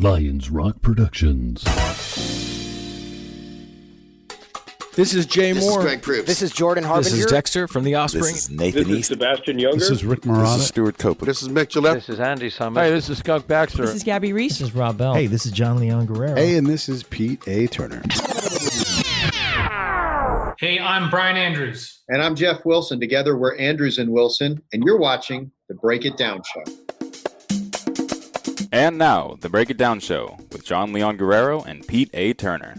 Lions Rock Productions. This is Jay This Moore. is Greg Proops. This is Jordan Harbinger. This is Dexter from The Offspring. This is Nathan This is East. Sebastian Younger. This is Rick Marotta. This is Stuart Copeland. This is Mick Gillette. This is Andy Summers. Hey, this is Skunk Baxter. This is Gabby Reese. This is Rob Bell. Hey, this is John Leon Guerrero. Hey, and this is Pete A. Turner. Hey, I'm Brian Andrews. And I'm Jeff Wilson. Together, we're Andrews and Wilson, and you're watching The Break It Down Show. And now, The Break It Down Show with John Leon Guerrero and Pete A. Turner.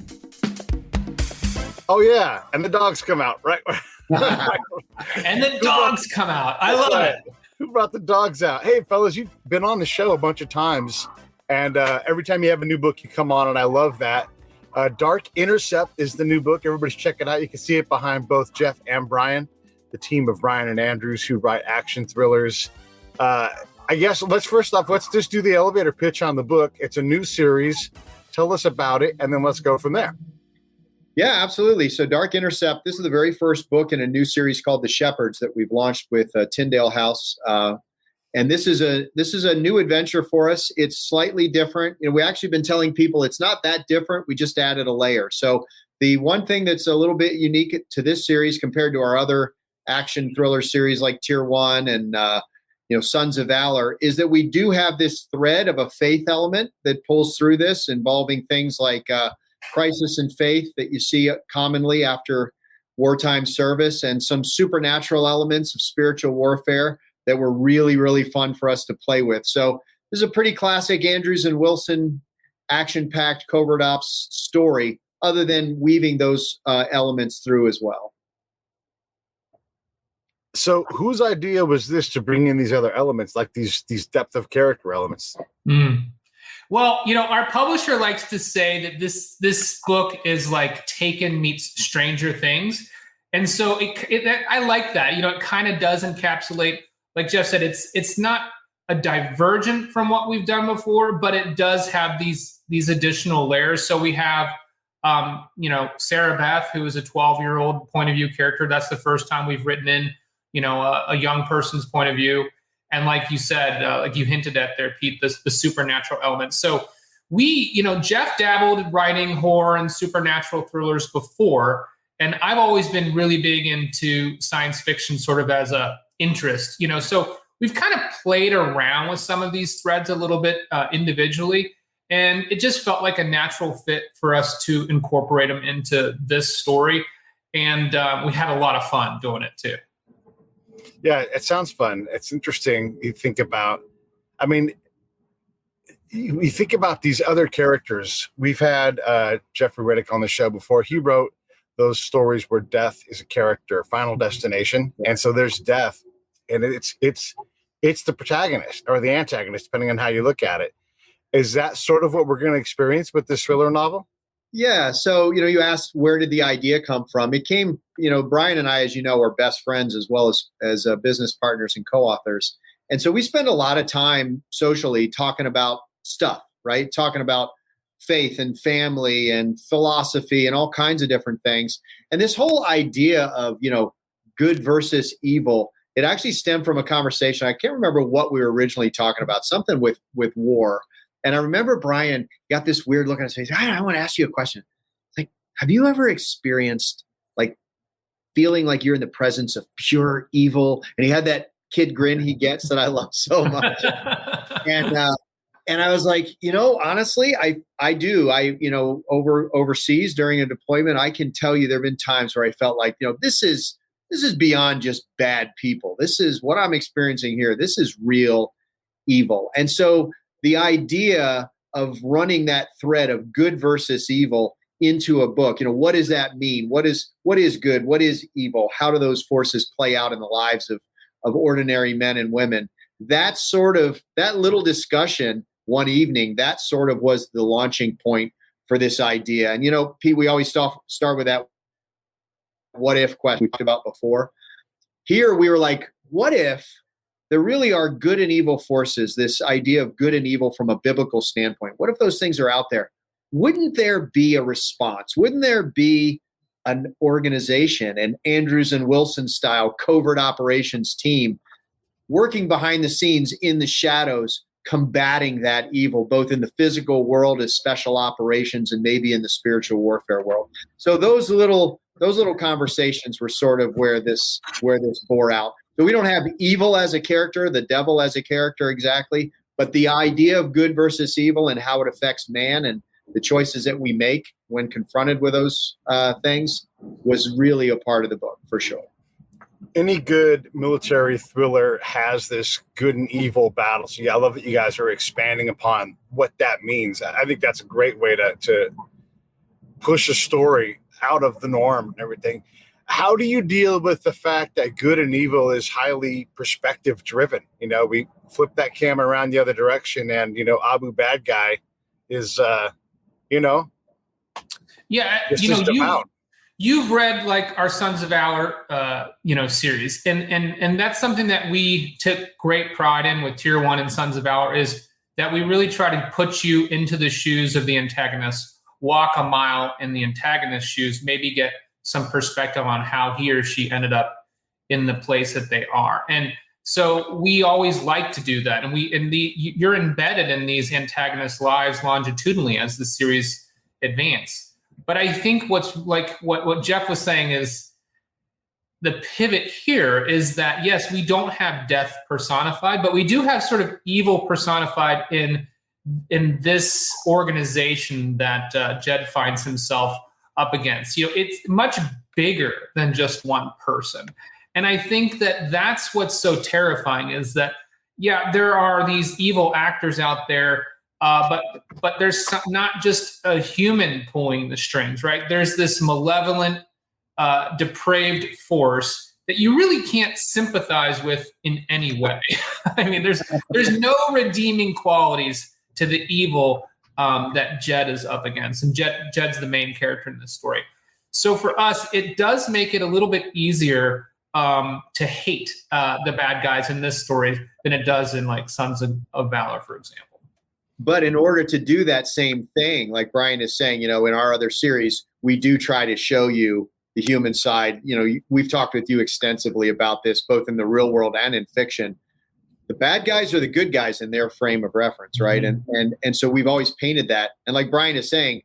Oh, yeah, and the dogs come out, right? And the dogs come out. I love it. Who brought the dogs out? Hey, fellas, you've been on the show a bunch of times, and every time you have a new book, you come on, and I love that. Dark Intercept is the new book. Everybody's check it out. You can see it behind both Jeff and Brian, the team of Brian and Andrews who write action thrillers. I guess let's just do the elevator pitch on the book. It's a new series. Tell us about it, and then let's go from there. Yeah, absolutely. So Dark Intercept, this is the very first book in a new series called The Shepherds that we've launched with Tyndale House. And this is a new adventure for us. It's slightly different. We actually been telling people it's not that different. We just added a layer. So the one thing that's a little bit unique to this series compared to our other action thriller series like Tier 1 and Sons of Valor is that we do have this thread of a faith element that pulls through this, involving things like crisis and faith that you see commonly after wartime service, and some supernatural elements of spiritual warfare that were really, really fun for us to play with. So this is a pretty classic Andrews and Wilson action-packed covert ops story, other than weaving those elements through as well. So whose idea was this to bring in these other elements, like these depth of character elements? Well, our publisher likes to say that this book is like Taken meets Stranger Things. And so I like that. It kind of does encapsulate, like Jeff said, it's not a divergent from what we've done before, but it does have these additional layers. So we have, Sarah Beth, who is a 12-year-old point of view character. That's the first time we've written in, a young person's point of view. And like you said, like you hinted at there, Pete, the supernatural element. So Jeff dabbled writing horror and supernatural thrillers before, and I've always been really big into science fiction sort of as a interest, so we've kind of played around with some of these threads a little bit individually, and it just felt like a natural fit for us to incorporate them into this story. And we had a lot of fun doing it too. Yeah, it sounds fun. It's interesting. You think about these other characters. We've had Jeffrey Reddick on the show before. He wrote those stories where death is a character, Final Destination. And so there's death, and it's the protagonist or the antagonist, depending on how you look at it. Is that sort of what we're going to experience with this thriller novel? Yeah. So, you asked, where did the idea come from? It came, Brian and I, as you know, are best friends as well as business partners and co-authors. And so we spend a lot of time socially talking about stuff, right? Talking about faith and family and philosophy and all kinds of different things. And this whole idea of, good versus evil, it actually stemmed from a conversation. I can't remember what we were originally talking about, something with war. And I remember Brian got this weird look on his face. I want to ask you a question. Like, have you ever experienced feeling like you're in the presence of pure evil? And he had that kid grin he gets that I love so much. And I was like, honestly, I do. Overseas during a deployment, I can tell you there have been times where I felt like, this is beyond just bad people. This is what I'm experiencing here. This is real evil. And so the idea of running that thread of good versus evil into a book, what does that mean? What is good? What is evil? How do those forces play out in the lives of ordinary men and women? That little discussion one evening, that sort of was the launching point for this idea. And, Pete, we always start with that what if question we talked about before. Here we were like, what if there really are good and evil forces, this idea of good and evil from a biblical standpoint? What if those things are out there? Wouldn't there be a response? Wouldn't there be an organization, an Andrews and Wilson style covert operations team working behind the scenes in the shadows combating that evil, both in the physical world as special operations and maybe in the spiritual warfare world. So those little conversations were sort of where this bore out. So we don't have evil as a character, the devil as a character exactly, but the idea of good versus evil and how it affects man and the choices that we make when confronted with those things was really a part of the book for sure. Any good military thriller has this good and evil battle. So yeah, I love that you guys are expanding upon what that means. I think that's a great way to push a story out of the norm and everything. How do you deal with the fact that good and evil is highly perspective driven? You know, we flip that camera around the other direction and, you know, Abu bad guy is, you know, yeah, it's you know, just about. You've read like our Sons of Valor, series, and that's something that we took great pride in with Tier 1 and Sons of Valor is that we really try to put you into the shoes of the antagonist, walk a mile in the antagonist's shoes, maybe get some perspective on how he or she ended up in the place that they are. And so we always like to do that. And you're embedded in these antagonists' lives longitudinally as the series advances. But I think what Jeff was saying is the pivot here is that, yes, we don't have death personified, but we do have sort of evil personified in this organization that Jed finds himself up against. You know, it's much bigger than just one person. And I think that that's what's so terrifying is that, yeah, there are these evil actors out there, but there's not just a human pulling the strings, right? There's this malevolent, depraved force that you really can't sympathize with in any way. I mean, there's no redeeming qualities to the evil that Jed is up against, and Jed's the main character in this story. So for us, it does make it a little bit easier to hate the bad guys in this story than it does in like Sons of Valor, for example. But in order to do that same thing, like Brian is saying, you know, in our other series, we do try to show you the human side. You know, we've talked with you extensively about this, both in the real world and in fiction. The bad guys are the good guys in their frame of reference, right? And so we've always painted that. And like Brian is saying,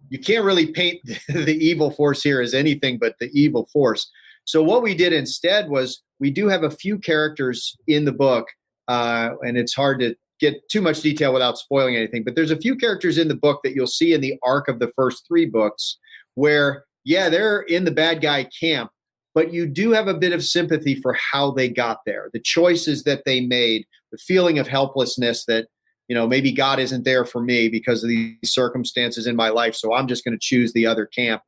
you can't really paint the evil force here as anything but the evil force. So what we did instead was we do have a few characters in the book, and it's hard to get too much detail without spoiling anything, but there's a few characters in the book that you'll see in the arc of the first 3 books where, yeah, they're in the bad guy camp, but you do have a bit of sympathy for how they got there, the choices that they made, the feeling of helplessness that, you know, maybe God isn't there for me because of these circumstances in my life, so I'm just going to choose the other camp.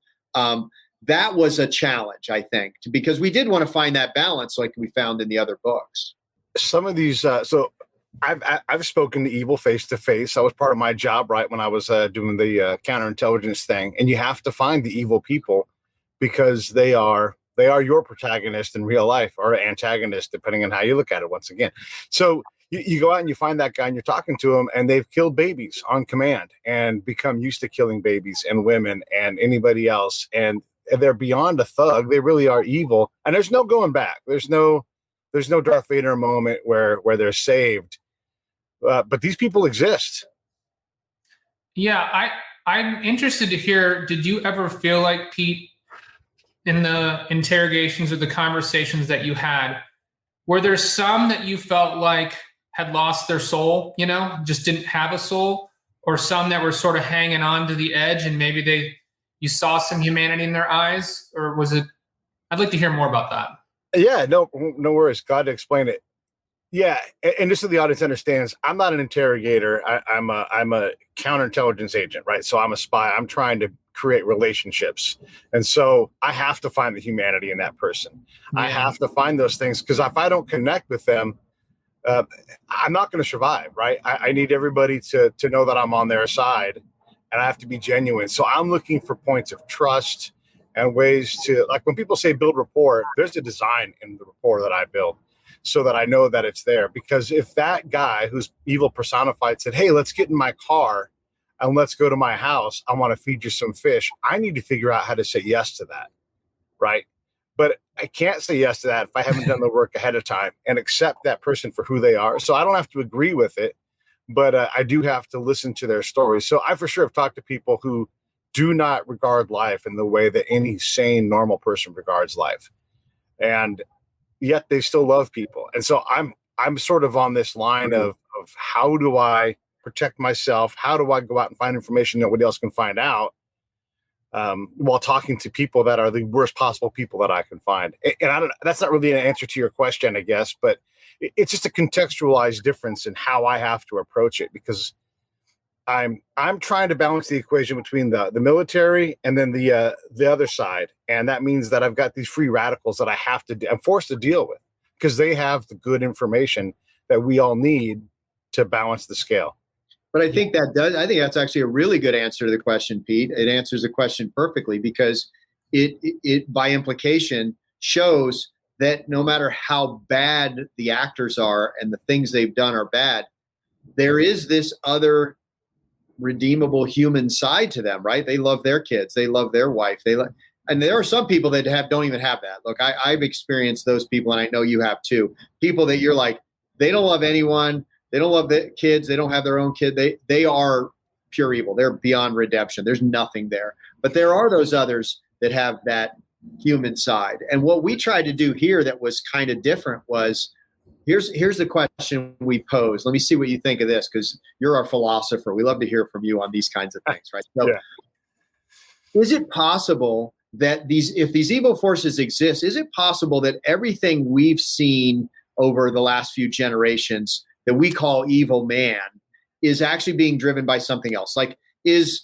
That was a challenge, I think, because we did want to find that balance like we found in the other books. Some of these, so I've spoken to evil face to face. That was part of my job, right, when I was doing the counterintelligence thing. And you have to find the evil people because they are your protagonist in real life, or antagonist, depending on how you look at it. Once again, so you go out and you find that guy and you're talking to him, and they've killed babies on command and become used to killing babies and women and anybody else, and they're beyond a thug. They really are evil, and there's no going back. There's no Darth Vader moment where they're saved. But these people exist. Yeah, I'm interested to hear, did you ever feel like, Pete, in the interrogations or the conversations that you had, were there some that you felt like had lost their soul, you know, just didn't have a soul, or some that were sort of hanging on to the edge and maybe you saw some humanity in their eyes? Or was it, I'd like to hear more about that. Yeah, no worries. Glad to explain it. Yeah, and just so the audience understands, I'm not an interrogator. I'm a counterintelligence agent, right? So I'm a spy. I'm trying to create relationships, and so I have to find the humanity in that person. Yeah. I have to find those things, because if I don't connect with them, I'm not going to survive, right? I need everybody to know that I'm on their side, and I have to be genuine. So I'm looking for points of trust and ways to, like when people say build rapport, there's a design in the rapport that I build, so that I know that it's there. Because if that guy who's evil personified said, hey, let's get in my car and let's go to my house, I want to feed you some fish, I need to figure out how to say yes to that, right? But I can't say yes to that if I haven't done the work ahead of time and accept that person for who they are. So I don't have to agree with it, but I do have to listen to their stories. So I for sure have talked to people who do not regard life in the way that any sane, normal person regards life. And yet they still love people. And so I'm sort of on this line of how do I protect myself? How do I go out and find information nobody else can find out, while talking to people that are the worst possible people that I can find? And I don't, that's not really an answer to your question, I guess, but it's just a contextualized difference in how I have to approach it, because I'm trying to balance the equation between the military and then the other side. And that means that I've got these free radicals that I'm forced to deal with, because they have the good information that we all need to balance the scale. But I think that's actually a really good answer to the question, Pete. It answers the question perfectly, because it by implication shows that no matter how bad the actors are and the things they've done are bad, there is this other redeemable human side to them, right? They love their kids. They love their wife. And there are some people that don't even have that. Look, I've experienced those people, and I know you have too. People that you're like, they don't love anyone. They don't love the kids. They don't have their own kid. They are pure evil. They're beyond redemption. There's nothing there. But there are those others that have that human side. And what we tried to do here that was kind of different was, here's the question we pose. Let me see what you think of this, because you're our philosopher. We love to hear from you on these kinds of things, right? So, Is it possible that if these evil forces exist, is it possible that everything we've seen over the last few generations that we call evil man is actually being driven by something else? Like, is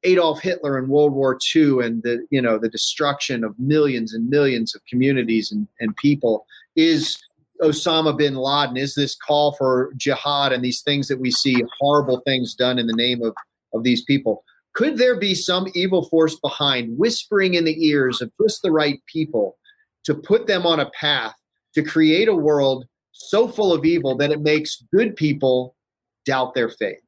Adolf Hitler in World War II and the destruction of millions and millions of communities and people, is Osama bin Laden, is this call for jihad and these things that we see, horrible things done in the name of these people? Could there be some evil force behind, whispering in the ears of just the right people to put them on a path to create a world so full of evil that it makes good people doubt their faith?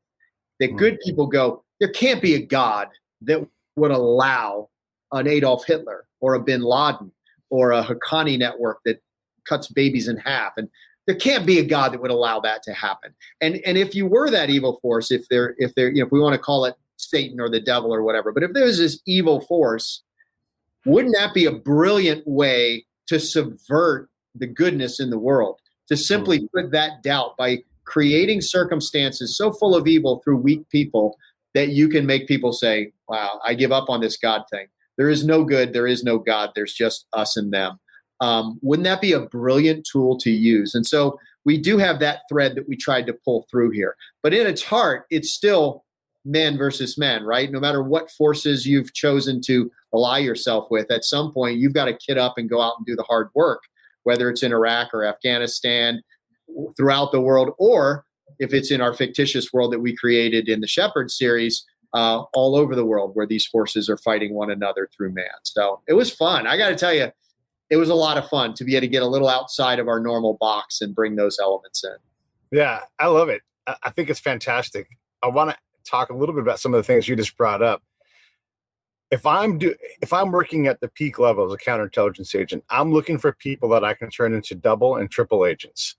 That good people go, there can't be a God that would allow an Adolf Hitler or a bin Laden or a Haqqani network that cuts babies in half. And there can't be a God that would allow that to happen. And if you were that evil force, if we want to call it Satan or the devil or whatever, but if there's this evil force, wouldn't that be a brilliant way to subvert the goodness in the world? To simply put that doubt by creating circumstances so full of evil through weak people that you can make people say, wow, I give up on this God thing. There is no good. There is no God. There's just us and them. Wouldn't that be a brilliant tool to use? And so we do have that thread that we tried to pull through here. But in its heart, it's still men versus men, right? No matter what forces you've chosen to ally yourself with, at some point, you've got to kid up and go out and do the hard work, whether it's in Iraq or Afghanistan, throughout the world, or if it's in our fictitious world that we created in the Shepherd series, all over the world where these forces are fighting one another through man. So it was fun. I got to tell you, it was a lot of fun to be able to get a little outside of our normal box and bring those elements in. Yeah, I love it. I think it's fantastic. I want to talk a little bit about some of the things you just brought up. If I'm working at the peak level as a counterintelligence agent, I'm looking for people that I can turn into double and triple agents,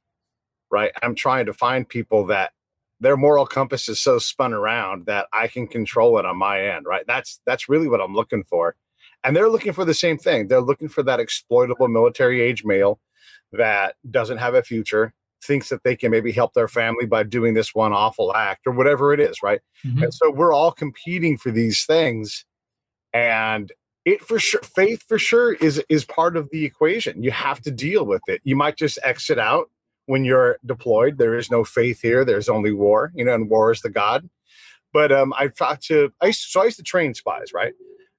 right? I'm trying to find people that their moral compass is so spun around that I can control it on my end, right? That's really what I'm looking for. And they're looking for the same thing. They're looking for that exploitable military age male that doesn't have a future, thinks that they can maybe help their family by doing this one awful act or whatever it is, right? Mm-hmm. And so we're all competing for these things. And faith for sure is part of the equation. You have to deal with it. You might just exit out when you're deployed. There is no faith here. There's only war, and war is the God. But I used to train spies, right?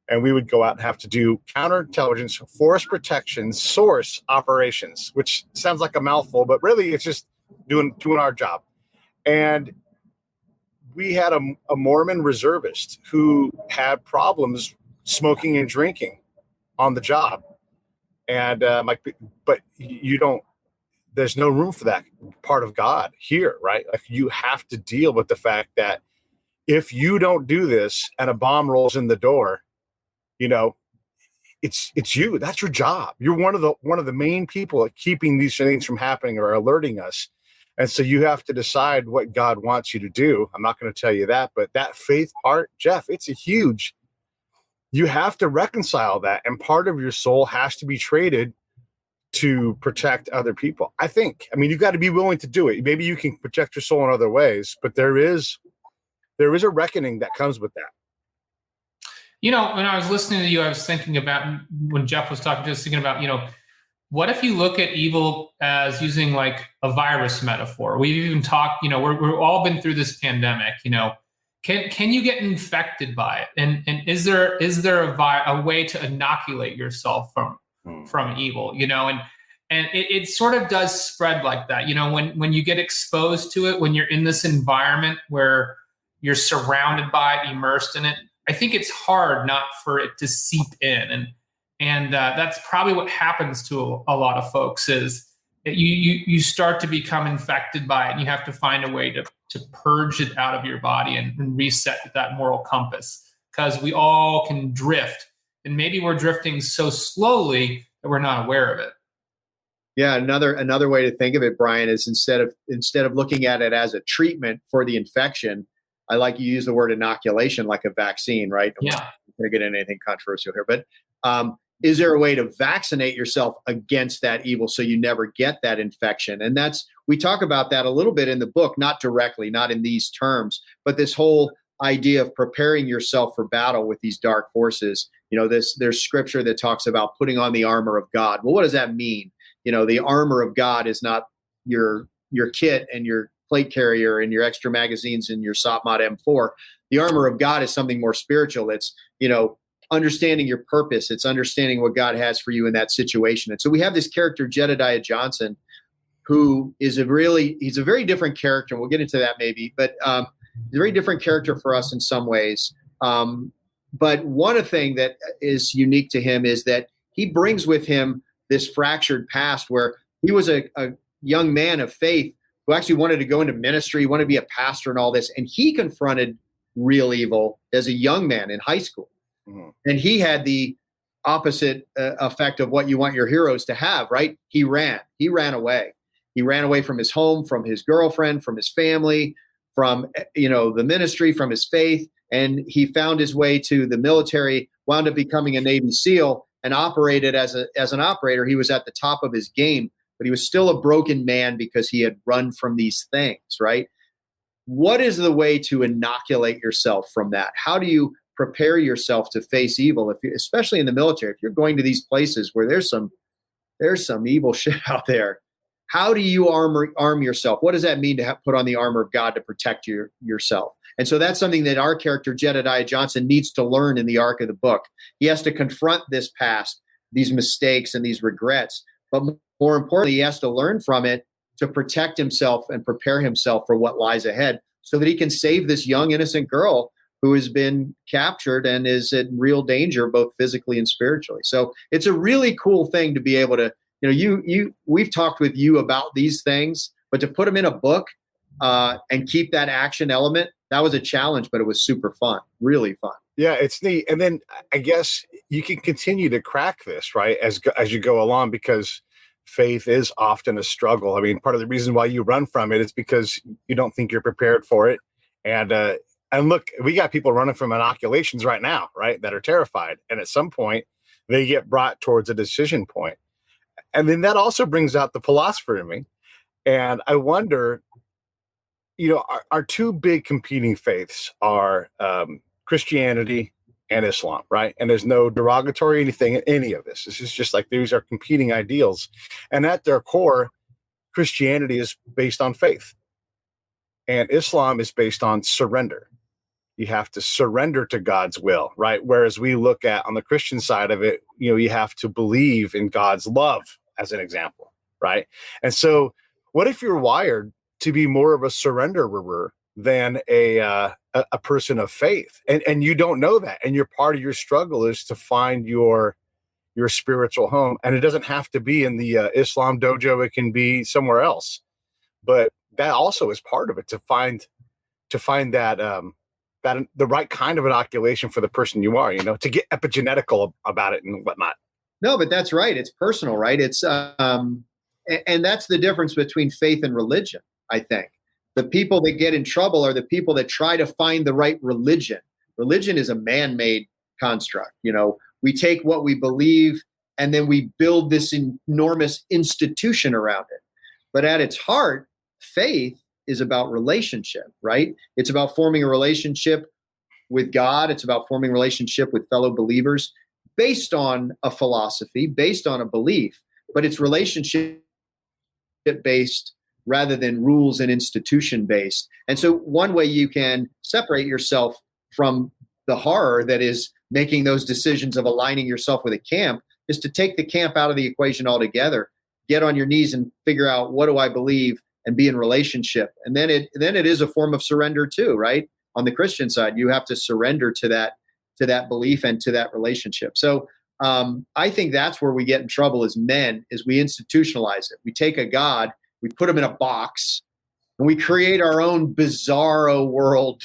And we would go out and have to do counterintelligence, force protection, source operations, which sounds like a mouthful, but really it's just doing our job. And we had a Mormon reservist who had problems smoking and drinking on the job. And but there's no room for that part of God here, right? Like, you have to deal with the fact that if you don't do this and a bomb rolls in the door, it's you. That's your job. You're one of the main people at keeping these things from happening or alerting us. And so you have to decide what God wants you to do. I'm not going to tell you that, but that faith part, Jeff, it's a huge, you have to reconcile that. And part of your soul has to be traded to protect other people. I mean, you've got to be willing to do it. Maybe you can protect your soul in other ways, but there is a reckoning that comes with that. You know, when I was listening to you, I was thinking about, when Jeff was talking, just thinking about, you know, what if you look at evil as using like a virus metaphor? We've even talked, you know, we've all been through this pandemic, you know, can you get infected by it? And is there a way to inoculate yourself from evil, you know, and it sort of does spread like that. You know, when you get exposed to it, when you're in this environment where you're surrounded by it, immersed in it, I think it's hard not for it to seep in. And that's probably what happens to a lot of folks is that you start to become infected by it, and you have to find a way to purge it out of your body and reset that moral compass, because we all can drift, and maybe we're drifting so slowly that we're not aware of it. Yeah, another way to think of it, Brian, is instead of looking at it as a treatment for the infection, I like you use the word inoculation like a vaccine, right? Yeah. I'm not going to get into anything controversial here, but is there a way to vaccinate yourself against that evil so you never get that infection? And we talk about that a little bit in the book, not directly, not in these terms, but this whole idea of preparing yourself for battle with these dark forces. You know, there's scripture that talks about putting on the armor of God. Well, what does that mean? You know, the armor of God is not your kit and your plate carrier and your extra magazines and your SOPMOD M4. The armor of God is something more spiritual. It's, you know, understanding your purpose. It's understanding what God has for you in that situation. And so we have this character, Jedidiah Johnson, who is he's a very different character. We'll get into that maybe, but he's a very different character for us in some ways. But one thing that is unique to him is that he brings with him this fractured past where he was a young man of faith who actually wanted to go into ministry, wanted to be a pastor and all this. And he confronted real evil as a young man in high school. Mm-hmm. And he had the opposite effect of what you want your heroes to have, right? He ran away. He ran away from his home, from his girlfriend, from his family, from, you know, the ministry, from his faith. And he found his way to the military, wound up becoming a Navy SEAL and operated as an operator. He was at the top of his game, but he was still a broken man because he had run from these things, right? What is the way to inoculate yourself from that? How do you prepare yourself to face evil, especially in the military? If you're going to these places where there's some evil shit out there, how do you arm yourself? What does that mean to put on the armor of God to protect yourself? And so that's something that our character, Jedidiah Johnson, needs to learn in the arc of the book. He has to confront this past, these mistakes and these regrets. But more importantly, he has to learn from it to protect himself and prepare himself for what lies ahead so that he can save this young, innocent girl who has been captured and is in real danger, both physically and spiritually. So it's a really cool thing to be able to, you know, we've talked with you about these things, but to put them in a book and keep that action element, that was a challenge, but it was super fun, really fun. Yeah, it's neat. And then I guess you can continue to crack this, right, as you go along, because faith is often a struggle. I mean, part of the reason why you run from it is because you don't think you're prepared for it. And look, we got people running from inoculations right now, right, that are terrified. And at some point, they get brought towards a decision point. And then that also brings out the philosopher in me. And I wonder, you know, our two big competing faiths are Christianity and Islam, right? And there's no derogatory anything in any of this. This is just like these are competing ideals. And at their core, Christianity is based on faith. And Islam is based on surrender. You have to surrender to God's will, right? Whereas we look at on the Christian side of it, you know, you have to believe in God's love, as an example, right? And so what if you're wired to be more of a surrenderer than a person of faith, and you don't know that, and your part of your struggle is to find your spiritual home, and it doesn't have to be in the Islam dojo; it can be somewhere else. But that also is part of it, to find that that the right kind of inoculation for the person you are, you know, to get epigenetical about it and whatnot. No, but that's right. It's personal, right? It's and that's the difference between faith and religion. I think. The people that get in trouble are the people that try to find the right religion. Religion is a man-made construct. We take what we believe and then we build this enormous institution around it. But at its heart, faith is about relationship, right? It's about forming a relationship with God. It's about forming a relationship with fellow believers based on a philosophy, based on a belief, but it's relationship based rather than rules and institution based. And so one way you can separate yourself from the horror that is making those decisions of aligning yourself with a camp is to take the camp out of the equation altogether, get on your knees and figure out, what do I believe, and be in relationship. And then it is a form of surrender too, right? On the Christian side, you have to surrender to that belief and to that relationship. So I think that's where we get in trouble as men, is we institutionalize it. We take a God, we put him in a box, and we create our own bizarro world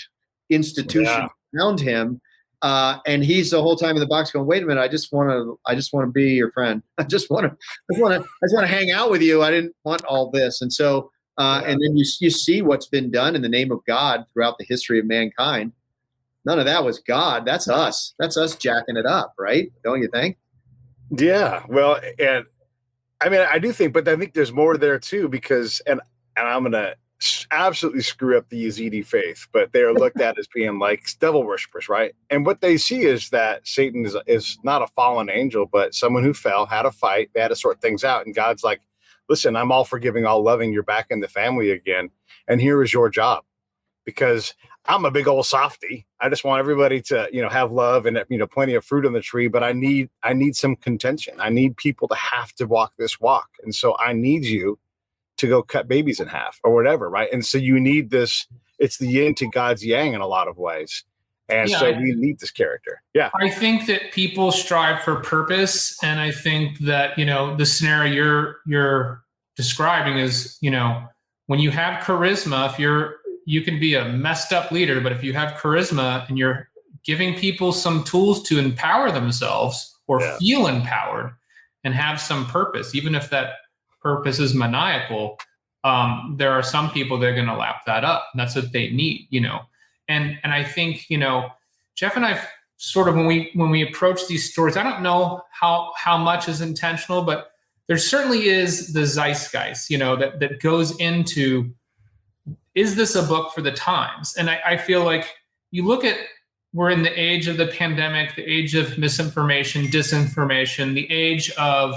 institution around him. And he's the whole time in the box going, wait a minute, I just want to be your friend. I just want to hang out with you. I didn't want all this. And so, and then you see what's been done in the name of God throughout the history of mankind. None of that was God. That's us. That's us jacking it up, right? Don't you think? Yeah. Well, and I mean, I do think, but I think there's more there too, because, and I'm going to absolutely screw up the Yazidi faith, but they are looked at as being like devil worshippers, right? And what they see is that Satan is not a fallen angel, but someone who fell, had a fight, they had to sort things out. And God's like, listen, I'm all forgiving, all loving. You're back in the family again. And here is your job, because I'm a big old softy. I just want everybody to, have love and, plenty of fruit on the tree, but I need some contention. I need people to have to walk this walk. And so I need you to go cut babies in half or whatever. Right. And so you need this, it's the yin to God's yang in a lot of ways. And so we need this character. Yeah. I think that people strive for purpose. And I think that, the scenario you're describing is, when you have charisma, you can be a messed up leader, but if you have charisma and you're giving people some tools to empower themselves or feel empowered and have some purpose, even if that purpose is maniacal, there are some people that are going to lap that up. And that's what they need, And I think, Jeff and I sort of, when we approach these stories, I don't know how much is intentional, but there certainly is the zeitgeist, that goes into, is this a book for the times? And I feel like you look at, we're in the age of the pandemic, the age of misinformation, disinformation, the age of,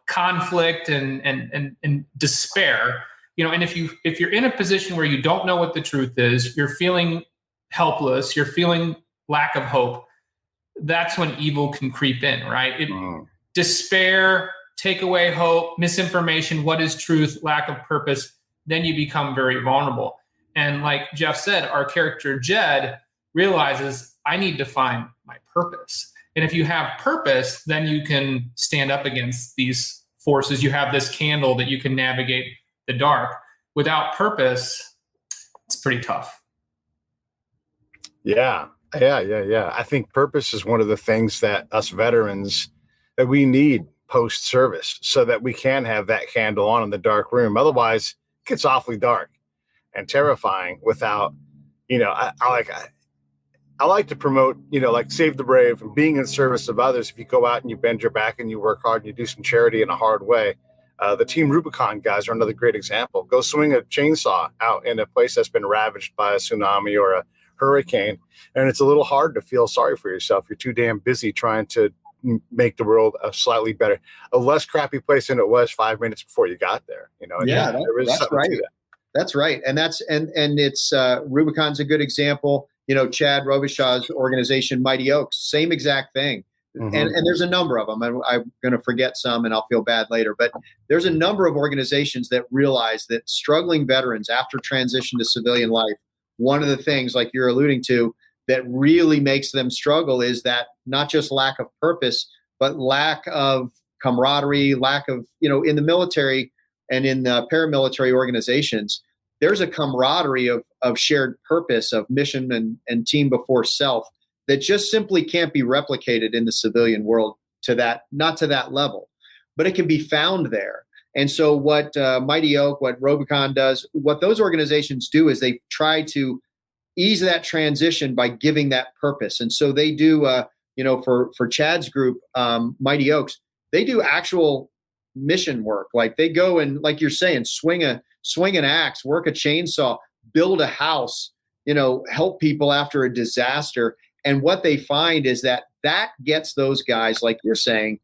conflict and despair, and if you're in a position where you don't know what the truth is, you're feeling helpless, you're feeling lack of hope, that's when evil can creep in, right? Despair, take away hope, misinformation, what is truth, lack of purpose, then you become very vulnerable. And like Jeff said, our character Jed realizes, I need to find my purpose. And if you have purpose, then you can stand up against these forces. You have this candle that you can navigate the dark. Without purpose, it's pretty tough. Yeah. I think purpose is one of the things that us veterans, that we need post-service, so that we can have that candle on in the dark room. Otherwise, it gets awfully dark and terrifying without, I like to promote, like Save the Brave and being in service of others. If you go out and you bend your back and you work hard and you do some charity in a hard way, the Team Rubicon guys are another great example. Go swing a chainsaw out in a place that's been ravaged by a tsunami or a hurricane, and it's a little hard to feel sorry for yourself. You're too damn busy trying to make the world a slightly better, a less crappy place than it was 5 minutes before you got there. That's right. That's right. And it's Rubicon's a good example. Chad Robishaw's organization, Mighty Oaks, same exact thing. Mm-hmm. And there's a number of them. I'm going to forget some and I'll feel bad later. But there's a number of organizations that realize that struggling veterans after transition to civilian life, one of the things, like you're alluding to, that really makes them struggle is that not just lack of purpose, but lack of camaraderie, lack of, in the military and in the paramilitary organizations, there's a camaraderie of shared purpose, of mission and team before self that just simply can't be replicated in the civilian world not to that level, but it can be found there. And so what Mighty Oak, what Rubicon does, what those organizations do is they try to ease that transition by giving that purpose. And so they do, for Chad's group, Mighty Oaks, they do actual mission work. Like they go and, like you're saying, swing an axe, work a chainsaw, build a house, help people after a disaster. And what they find is that gets those guys, like you're saying,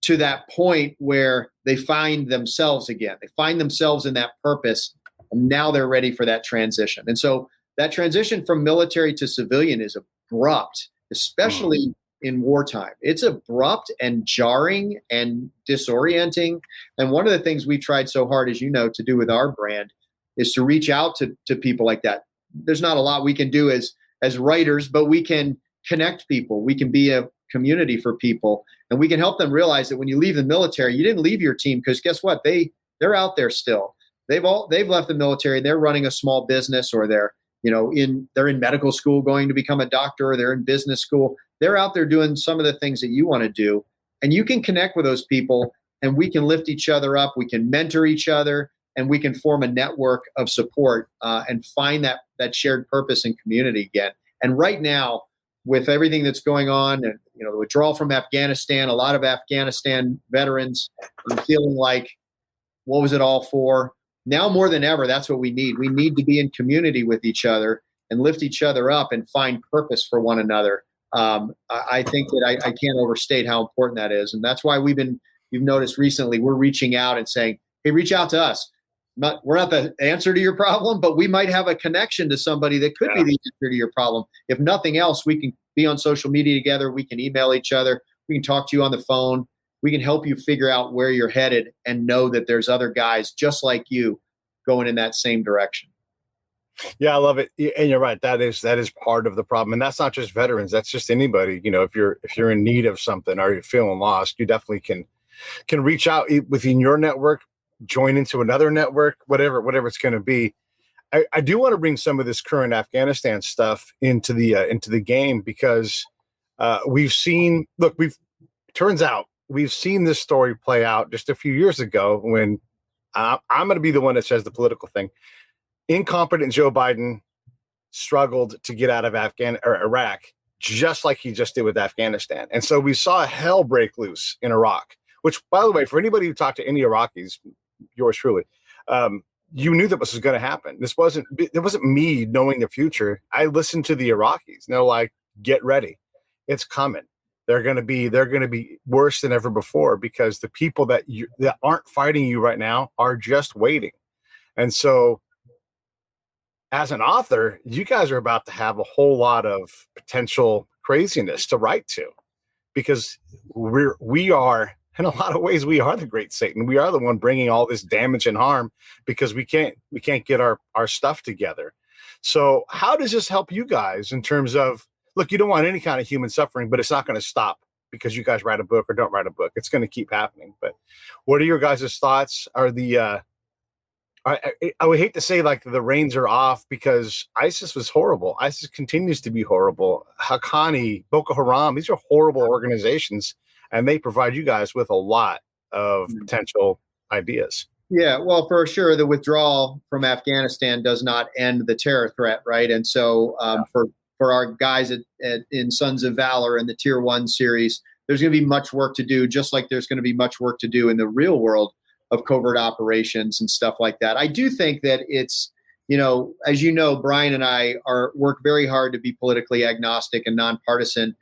to that point where they find themselves again. They find themselves in that purpose, and now they're ready for that transition. And so that transition from military to civilian is abrupt, especially in wartime. It's abrupt and jarring and disorienting. And one of the things we've tried so hard, as you know, to do with our brand is to reach out to people like that. There's not a lot we can do as writers, but we can connect people. We can be a community for people, and we can help them realize that when you leave the military, you didn't leave your team, because guess what? They're out there still. They've left the military. They're running a small business, or they're in medical school going to become a doctor, or they're in business school. They're out there doing some of the things that you want to do, and you can connect with those people, and we can lift each other up. We can mentor each other, and we can form a network of support and find that shared purpose and community again. And right now, with everything that's going on, and the withdrawal from Afghanistan, a lot of Afghanistan veterans are feeling like, what was it all for? Now more than ever, that's what we need. We need to be in community with each other and lift each other up and find purpose for one another. I think that I can't overstate how important that is. And that's why you've noticed recently, we're reaching out and saying, hey, reach out to us. We're not the answer to your problem, but we might have a connection to somebody that could be the answer to your problem. If nothing else, we can be on social media together. We can email each other. We can talk to you on the phone. We can help you figure out where you're headed and know that there's other guys just like you going in that same direction. Yeah, I love it. And you're right. That is part of the problem. And that's not just veterans. That's just anybody. If you're in need of something or you're feeling lost, you definitely can reach out within your network, join into another network, whatever it's going to be. I do want to bring some of this current Afghanistan stuff into the game, because we've seen this story play out just a few years ago when I'm going to be the one that says the political thing. Incompetent Joe Biden struggled to get out of Iraq, just like he just did with Afghanistan. And so we saw hell break loose in Iraq, which, by the way, for anybody who talked to any Iraqis, yours truly, you knew that this was going to happen. It wasn't me knowing the future. I listened to the Iraqis. And they're like, get ready. It's coming. They're going to be worse than ever before, because the people that aren't fighting you right now are just waiting. And so as an author, you guys are about to have a whole lot of potential craziness to write to, because we are, in a lot of ways, we are the great Satan. We are the one bringing all this damage and harm, because we can't get our stuff together. So how does this help you guys in terms of, look, you don't want any kind of human suffering, but it's not going to stop because you guys write a book or don't write a book. It's going to keep happening. But what are your guys' thoughts? I would hate to say like the reins are off, because ISIS was horrible. ISIS continues to be horrible. Haqqani, Boko Haram, these are horrible organizations, and they provide you guys with a lot of potential ideas. Yeah, well, for sure, the withdrawal from Afghanistan does not end the terror threat, right? And so for our guys in Sons of Valor and the Tier 1 series, there's going to be much work to do, just like there's going to be much work to do in the real world of covert operations and stuff like that. I do think that it's, as you know, Brian and I work very hard to be politically agnostic and nonpartisan,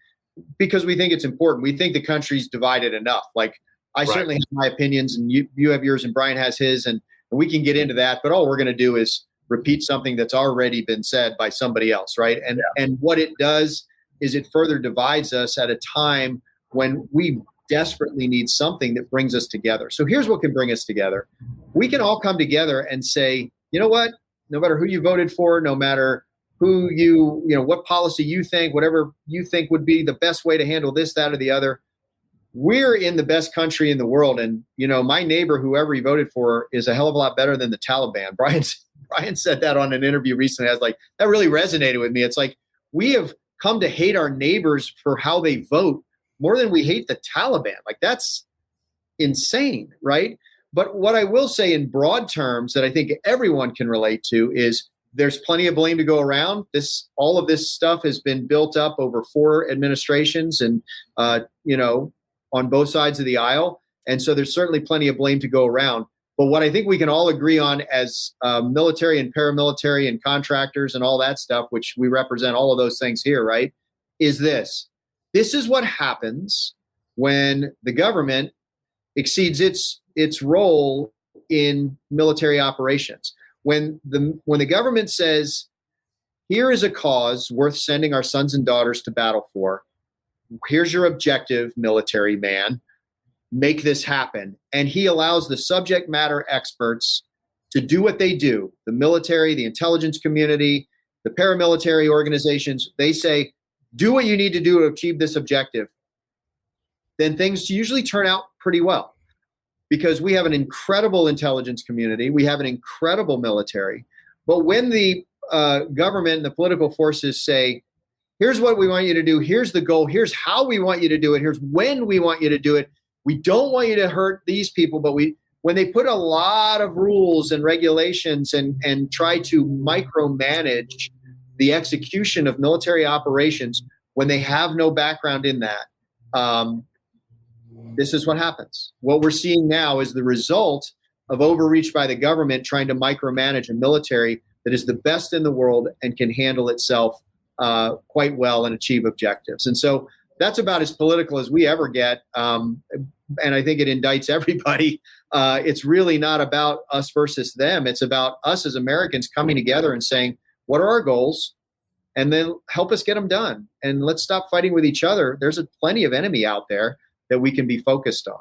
because we think it's important. We think the country's divided enough. Like, I certainly have my opinions, and you have yours, and Brian has his, and we can get into that. But all we're going to do is repeat something that's already been said by somebody else, right? And what it does is it further divides us at a time when we desperately need something that brings us together. So here's what can bring us together. We can all come together and say, you know what? No matter who you voted for, no matter who what policy you think, whatever you think would be the best way to handle this, that, or the other, we're in the best country in the world. And, my neighbor, whoever he voted for, is a hell of a lot better than the Taliban. Brian said that on an interview recently. I was like, that really resonated with me. It's like, we have come to hate our neighbors for how they vote more than we hate the Taliban. Like, that's insane, right? But what I will say in broad terms that I think everyone can relate to is there's plenty of blame to go around. All of this stuff has been built up over 4 administrations and, on both sides of the aisle. And so there's certainly plenty of blame to go around. But what I think we can all agree on as military and paramilitary and contractors and all that stuff, which we represent all of those things here, right, is this. This is what happens when the government exceeds its role in military operations. When the government says, here is a cause worth sending our sons and daughters to battle for. Here's your objective, military man. Make this happen. And he allows the subject matter experts to do what they do. The military, the intelligence community, the paramilitary organizations, they say, do what you need to do to achieve this objective. Then things usually turn out pretty well. Because we have an incredible intelligence community, we have an incredible military. But when the government and the political forces say, here's what we want you to do, here's the goal, here's how we want you to do it, here's when we want you to do it, we don't want you to hurt these people, but when they put a lot of rules and regulations and try to micromanage the execution of military operations when they have no background in that, this is what happens. What we're seeing now is the result of overreach by the government trying to micromanage a military that is the best in the world and can handle itself quite well and achieve objectives. And so that's about as political as we ever get. And I think it indicts everybody. It's really not about us versus them. It's about us as Americans coming together and saying, what are our goals? And then help us get them done. And let's stop fighting with each other. There's plenty of enemy out there that we can be focused on.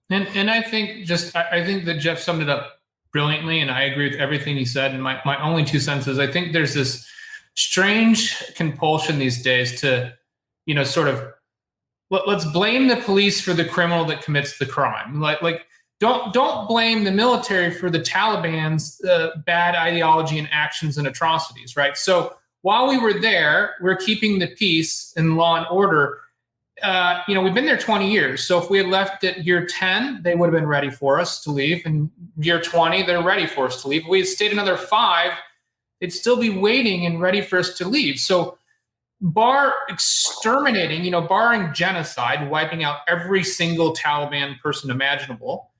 And I think I think that Jeff summed it up brilliantly, and I agree with everything he said. And my only 2 cents is I think there's this strange compulsion these days to, sort of let's blame the police for the criminal that commits the crime. Like don't blame the military for the Taliban's bad ideology and actions and atrocities, right? So while we were there, we're keeping the peace and law and order. We've been there 20 years. So if we had left at year 10, they would have been ready for us to leave. And year 20, they're ready for us to leave. If we had stayed another 5, they'd still be waiting and ready for us to leave. So bar exterminating, barring genocide, wiping out every single Taliban person imaginable,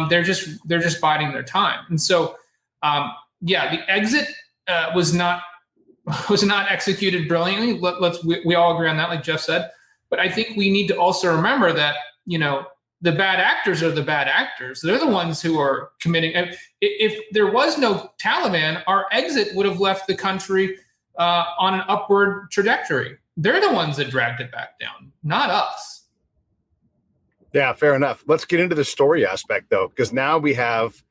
they're just biding their time. And so, the exit was not executed brilliantly. We all agree on that, like Jeff said. But I think we need to also remember that, the bad actors are the bad actors. They're the ones who are committing. If there was no Taliban, our exit would have left the country on an upward trajectory. They're the ones that dragged it back down, not us. Yeah, fair enough. Let's get into the story aspect, though, because now we have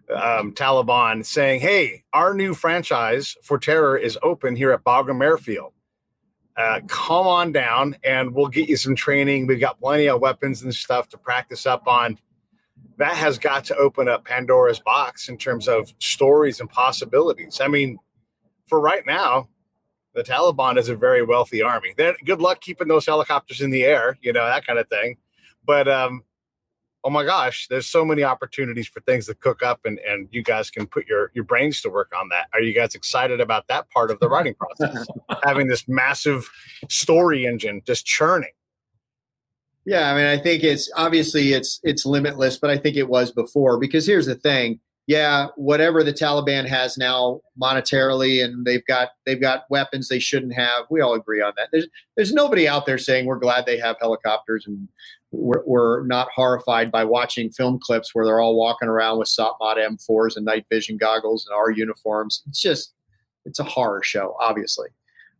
Taliban saying, hey, our new franchise for terror is open here at Bagram Airfield. Come on down and we'll get you some training. We've got plenty of weapons and stuff to practice up on. That has got to open up Pandora's box in terms of stories and possibilities. I mean, for right now, the Taliban is a very wealthy army. Good luck keeping those helicopters in the air, that kind of thing. But oh my gosh, there's so many opportunities for things to cook up, and you guys can put your brains to work on that. Are you guys excited about that part of the writing process? Having this massive story engine just churning. Yeah, I mean, I think it's limitless, but I think it was before, because here's the thing. Yeah, whatever the Taliban has now monetarily, and they've got weapons they shouldn't have. We all agree on that. There's nobody out there saying we're glad they have helicopters, and we're not horrified by watching film clips where they're all walking around with SOTMOD M4s and night vision goggles and our uniforms. It's a horror show, obviously.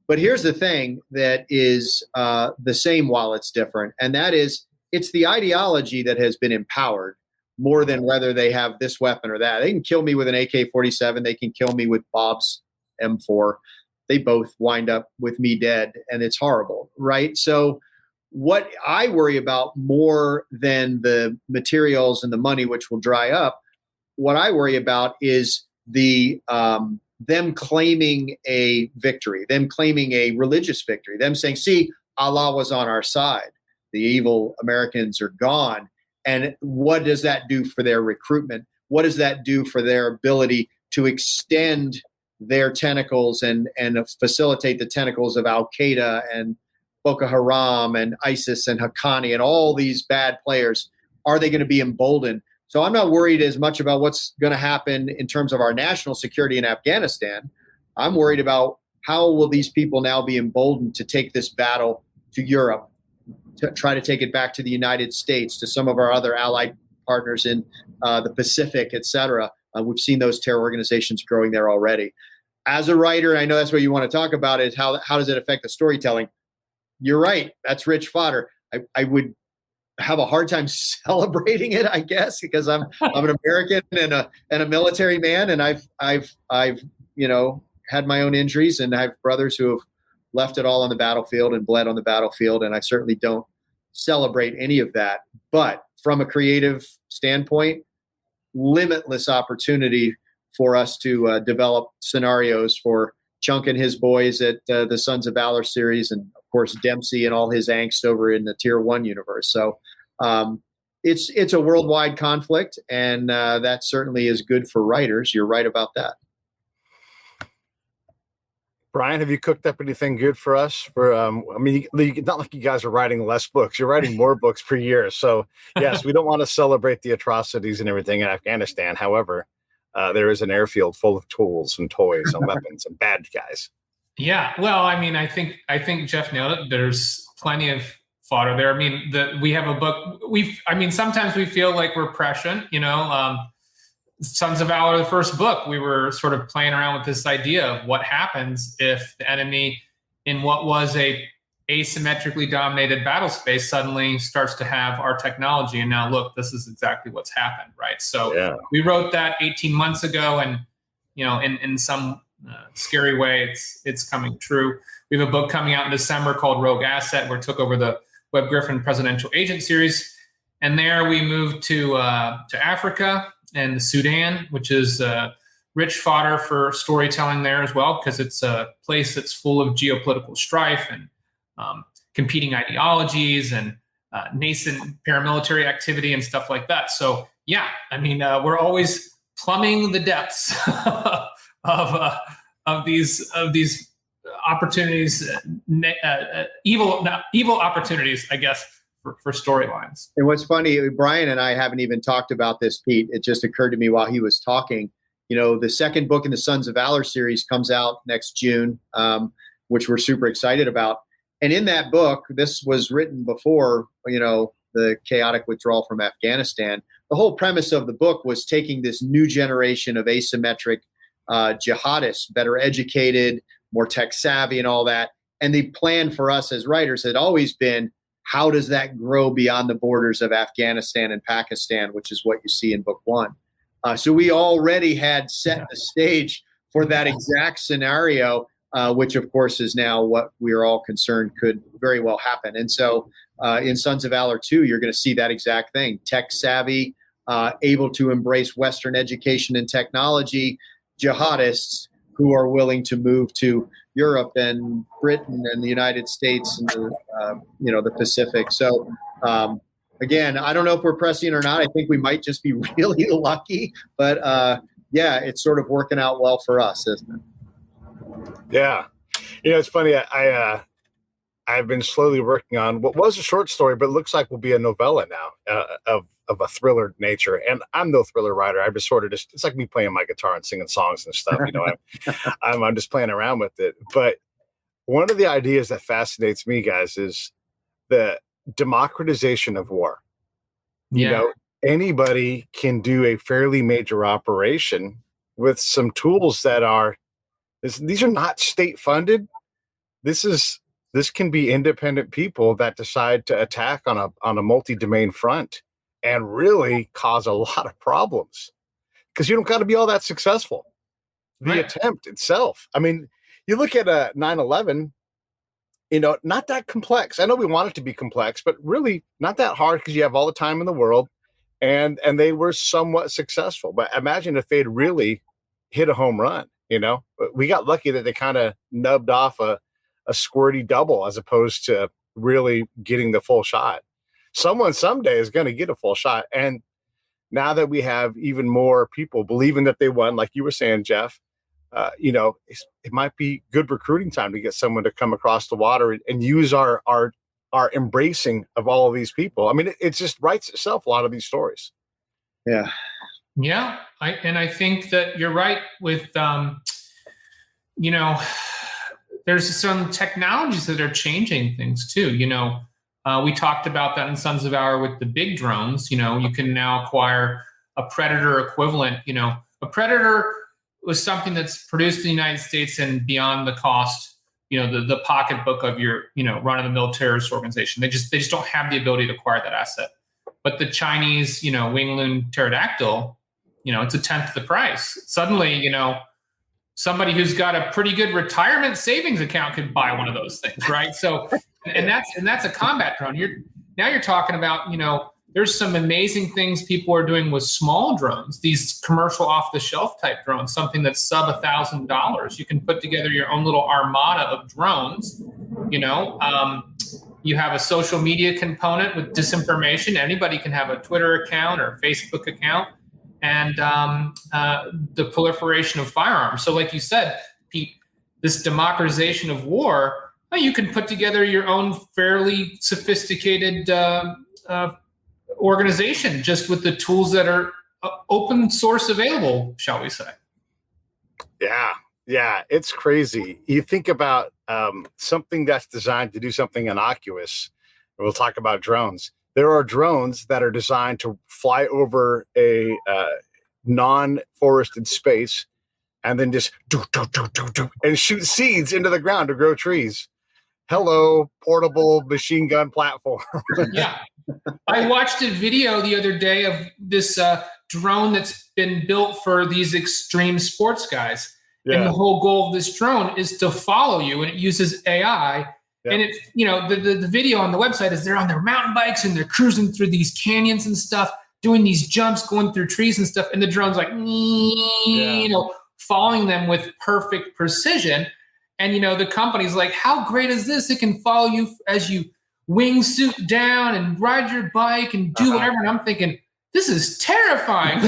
But here's the thing that is the same while it's different, and that is it's the ideology that has been empowered more than whether they have this weapon or that. They can kill me with an AK-47. They can kill me with Bob's M4. They both wind up with me dead, and it's horrible, right? So what I worry about more than the materials and the money, which will dry up, what I worry about is the them claiming a victory, them claiming a religious victory, them saying, see, Allah was on our side. The evil Americans are gone. And what does that do for their recruitment? What does that do for their ability to extend their tentacles and facilitate the tentacles of Al-Qaeda and Boko Haram and ISIS and Haqqani and all these bad players? Are they going to be emboldened? So I'm not worried as much about what's going to happen in terms of our national security in Afghanistan. I'm worried about how will these people now be emboldened to take this battle to Europe, to try to take it back to the United States, to some of our other allied partners in the Pacific, et cetera. We've seen those terror organizations growing there already. As a writer, I know that's what you want to talk about, is how does it affect the storytelling? You're right. That's rich fodder. I would have a hard time celebrating it, I guess, because I'm an American and a military man, and I've had my own injuries, and I have brothers who have left it all on the battlefield and bled on the battlefield, and I certainly don't celebrate any of that. But from a creative standpoint, limitless opportunity for us to develop scenarios for Chunk and his boys at the Sons of Valor series, and of course Dempsey and all his angst over in the Tier 1 universe. So it's a worldwide conflict, and that certainly is good for writers. You're right about that. Brian, have you cooked up anything good for us? Not like you guys are writing less books. You're writing more books per year. So, yes, we don't want to celebrate the atrocities and everything in Afghanistan. However, there is an airfield full of tools and toys and weapons and bad guys. Yeah, well, I think Jeff nailed it. There's plenty of fodder there. We have a book. Sometimes we feel like we're prescient, Sons of Valor, the first book, we were sort of playing around with this idea of what happens if the enemy in what was a asymmetrically dominated battle space suddenly starts to have our technology. And now look, this is exactly what's happened, right? So we wrote that 18 months ago, and, in some scary way, it's coming true. We have a book coming out in December called Rogue Asset, where we took over the Webb Griffin Presidential Agent series. And there we moved to Africa and the Sudan, which is rich fodder for storytelling there as well, because it's a place that's full of geopolitical strife and competing ideologies and nascent paramilitary activity and stuff like that. So, we're always plumbing the depths of these opportunities, evil opportunities, I guess, for storylines. And what's funny, Brian and I haven't even talked about this, Pete. It just occurred to me while he was talking. The second book in the Sons of Valor series comes out next June, which we're super excited about. And in that book, this was written before, the chaotic withdrawal from Afghanistan. The whole premise of the book was taking this new generation of asymmetric jihadists, better educated, more tech savvy and all that. And the plan for us as writers had always been, how does that grow beyond the borders of Afghanistan and Pakistan, which is what you see in book one. So we already had set the stage for that exact scenario, which of course is now what we are all concerned could very well happen. And so in Sons of Valor 2, you're going to see that exact thing. Tech savvy, able to embrace Western education and technology, jihadists who are willing to move to Europe and Britain and the United States and the Pacific. So again, I don't know if we're prescient or not. I think we might just be really lucky, but it's sort of working out well for us, isn't it? Yeah. It's funny. I've been slowly working on what was a short story, but it looks like will be a novella now of a thriller nature. And I'm no thriller writer. I just it's like me playing my guitar and singing songs and stuff. I'm just playing around with it. But one of the ideas that fascinates me, guys, is the democratization of war. Yeah. Anybody can do a fairly major operation with some tools that these are not state funded. This can be independent people that decide to attack on a multi-domain front and really cause a lot of problems, because you don't got to be all that successful. The attempt itself. You look at 9/11, not that complex. I know we want it to be complex, but really not that hard, because you have all the time in the world, and they were somewhat successful. But imagine if they'd really hit a home run. We got lucky that they kind of nubbed off a squirty double as opposed to really getting the full shot. someone someday is going to get a full shot. And now that we have even more people believing that they won, like you were saying, Jeff, it might be good recruiting time to get someone to come across the water and use our embracing of all of these people. I mean, it just writes itself, a lot of these stories. Yeah. Yeah. I think that you're right with, there's some technologies that are changing things too. We talked about that in Sons of Our with the big drones. You can now acquire a Predator equivalent. A Predator was something that's produced in the United States and beyond the cost, the pocketbook of your, run-of-the-mill terrorist organization. They just don't have the ability to acquire that asset. But the Chinese, wing loon pterodactyl, it's a tenth the price. Suddenly, somebody who's got a pretty good retirement savings account could buy one of those things, right? So, and that's a combat drone. You're talking about, there's some amazing things people are doing with small drones, these commercial off-the-shelf type drones, something that's sub $1,000. You can put together your own little armada of drones. You have a social media component with disinformation. Anybody can have a Twitter account or Facebook account, and the proliferation of firearms. So like you said, Pete, this democratization of war, you can put together your own fairly sophisticated organization just with the tools that are open source available, shall we say. Yeah, it's crazy. You think about something that's designed to do something innocuous. We'll talk about drones. There are drones that are designed to fly over a non-forested space and then just do, and shoot seeds into the ground to grow trees. Hello, portable machine gun platform. Yeah. I watched a video the other day of this drone that's been built for these extreme sports guys. Yeah. And the whole goal of this drone is to follow you, and it uses AI. Yeah. And the video on the website is they're on their mountain bikes and they're cruising through these canyons and stuff, doing these jumps, going through trees and stuff. And the drone's like, following them with perfect precision. And, the company's like, how great is this? It can follow you as you wingsuit down and ride your bike and do whatever. And I'm thinking, this is terrifying.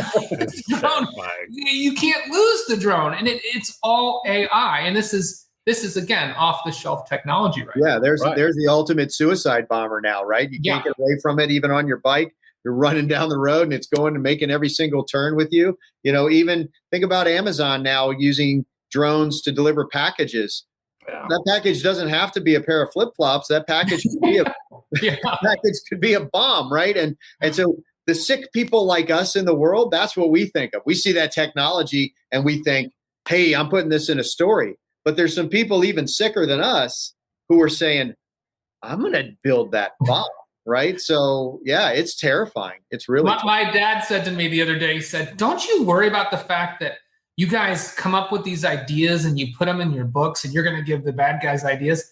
You can't lose the drone. And it's all AI. And this is again, off the shelf technology, right? Yeah, there's the ultimate suicide bomber now, right? You can't get away from it even on your bike. You're running down the road and it's going and making every single turn with you. Even think about Amazon now using drones to deliver packages. Yeah. That package doesn't have to be a pair of flip-flops. That package could be package could be a bomb, right? And so the sick people like us in the world, that's what we think of. We see that technology and we think, hey, I'm putting this in a story. But there's some people even sicker than us who are saying, I'm going to build that bomb, right? So, yeah, it's terrifying. It's really my dad said to me the other day, he said, don't you worry about the fact that you guys come up with these ideas and you put them in your books and you're going to give the bad guys ideas.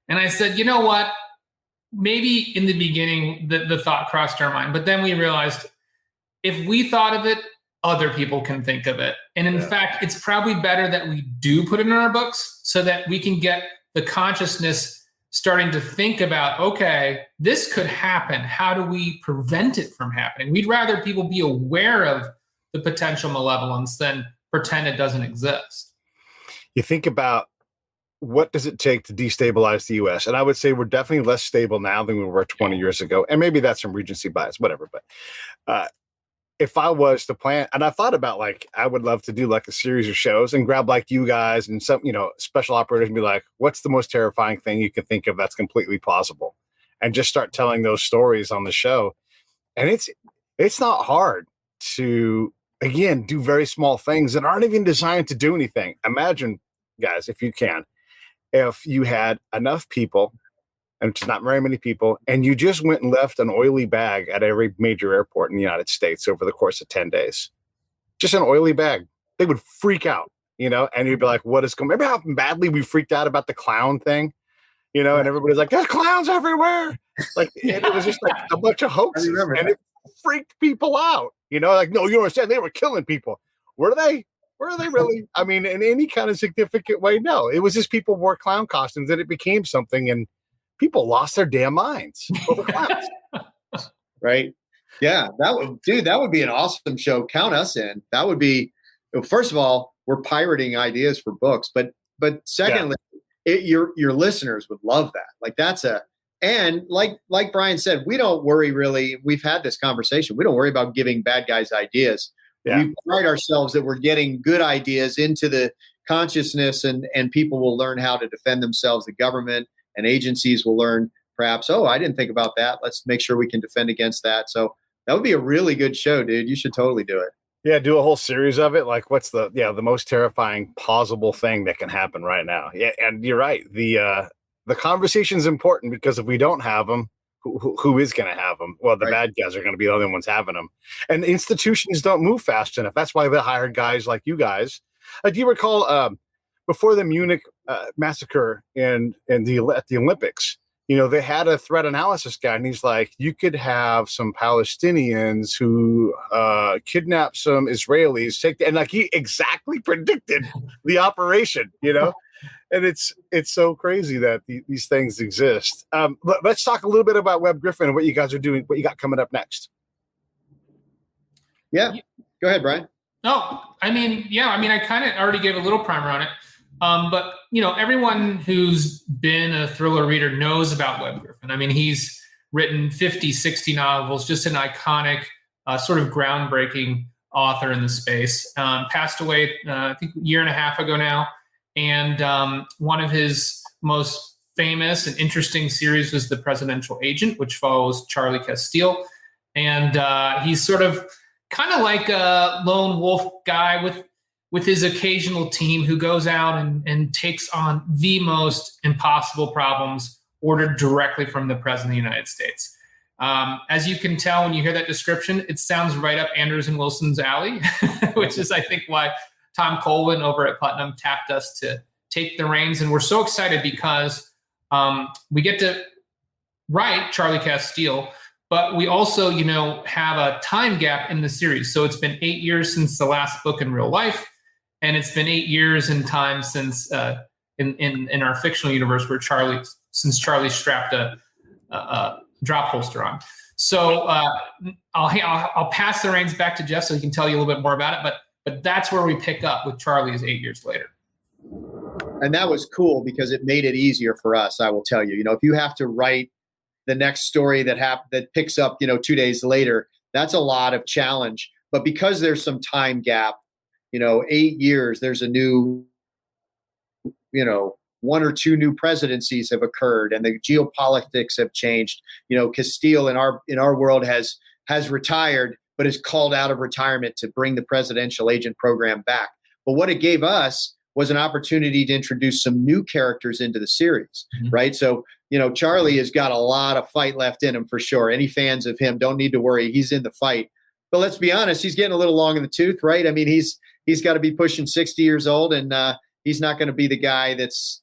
And I said, you know what? Maybe in the beginning, the thought crossed our mind, but then we realized if we thought of it, other people can think of it. And in fact, it's probably better that we do put it in our books so that we can get the consciousness starting to think about, okay, this could happen. How do we prevent it from happening? We'd rather people be aware of the potential malevolence than pretend it doesn't exist. You think about what does it take to destabilize the U.S.? And I would say we're definitely less stable now than we were 20 years ago. And maybe that's some Regency bias, whatever. But if I was to plan, and I thought about I would love to do a series of shows and grab you guys and some, special operators and be like, what's the most terrifying thing you can think of that's completely plausible? And just start telling those stories on the show. And it's not hard to, again, do very small things that aren't even designed to do anything. Imagine, guys, if you can, if you had enough people, and it's not very many people, and you just went and left an oily bag at every major airport in the United States over the course of 10 days. Just an oily bag. They would freak out, and you'd be like, what is going on? Remember how badly we freaked out about the clown thing? And everybody's like, there's clowns everywhere. It was just a bunch of hoaxes. And it freaked people out. No, you don't understand. They were killing people. Were they? Were they really? I mean, in any kind of significant way, no. It was just people wore clown costumes and it became something, and people lost their damn minds over clowns. right? Yeah, that would be an awesome show. Count us in. That would be, first of all, we're pirating ideas for books, but secondly, your listeners would love that. Like and like Brian said, we don't worry really. We've had this conversation. We don't worry about giving bad guys ideas. Yeah. We pride ourselves that we're getting good ideas into the consciousness, and people will learn how to defend themselves. The government and agencies will learn perhaps, oh, I didn't think about that. Let's make sure we can defend against that. So that would be a really good show, dude. You should totally do it. Yeah, do a whole series of it. Like, what's the most terrifying plausible thing that can happen right now? Yeah, and you're right. The conversation is important, because if we don't have them, who is going to have them? Well, the bad guys are going to be the only ones having them. And institutions don't move fast enough. That's why they hired guys like you guys. Do you recall before the Munich massacre at the Olympics? They had a threat analysis guy, and he's like, you could have some Palestinians who kidnap some Israelis, and like he exactly predicted the operation, and it's so crazy that these things exist. Let's talk a little bit about Webb Griffin and what you guys are doing, what you got coming up next. Yeah, go ahead, Brian. No, I kind of already gave a little primer on it. But, everyone who's been a thriller reader knows about Webb Griffin. I mean, he's written 50, 60 novels, just an iconic, sort of groundbreaking author in the space. Passed away, I think, a year and a half ago now. And one of his most famous and interesting series was The Presidential Agent, which follows Charlie Castile. And he's sort of kind of like a lone wolf guy with his occasional team who goes out and takes on the most impossible problems ordered directly from the President of the United States. As you can tell when you hear that description, it sounds right up Anders and Wilson's alley, which is, I think, why Tom Colvin over at Putnam tapped us to take the reins. And we're so excited because we get to write Charlie Castile, but we also, have a time gap in the series. So it's been 8 years since the last book in real life. And it's been 8 years in time since in our fictional universe where Charlie strapped a drop holster on. So I'll pass the reins back to Jeff so he can tell you a little bit more about it. But that's where we pick up with Charlie is 8 years later. And that was cool because it made it easier for us. I will tell you, if you have to write the next story that picks up, 2 days later, that's a lot of challenge. But because there's some time gap, 8 years, there's a new, one or two new presidencies have occurred and the geopolitics have changed. Castile in our world has retired, but is called out of retirement to bring the presidential agent program back. But what it gave us was an opportunity to introduce some new characters into the series, right? So, Charlie has got a lot of fight left in him for sure. Any fans of him don't need to worry. He's in the fight. But let's be honest, he's getting a little long in the tooth, right? I mean, he's got to be pushing 60 years old, and he's not going to be the guy that's,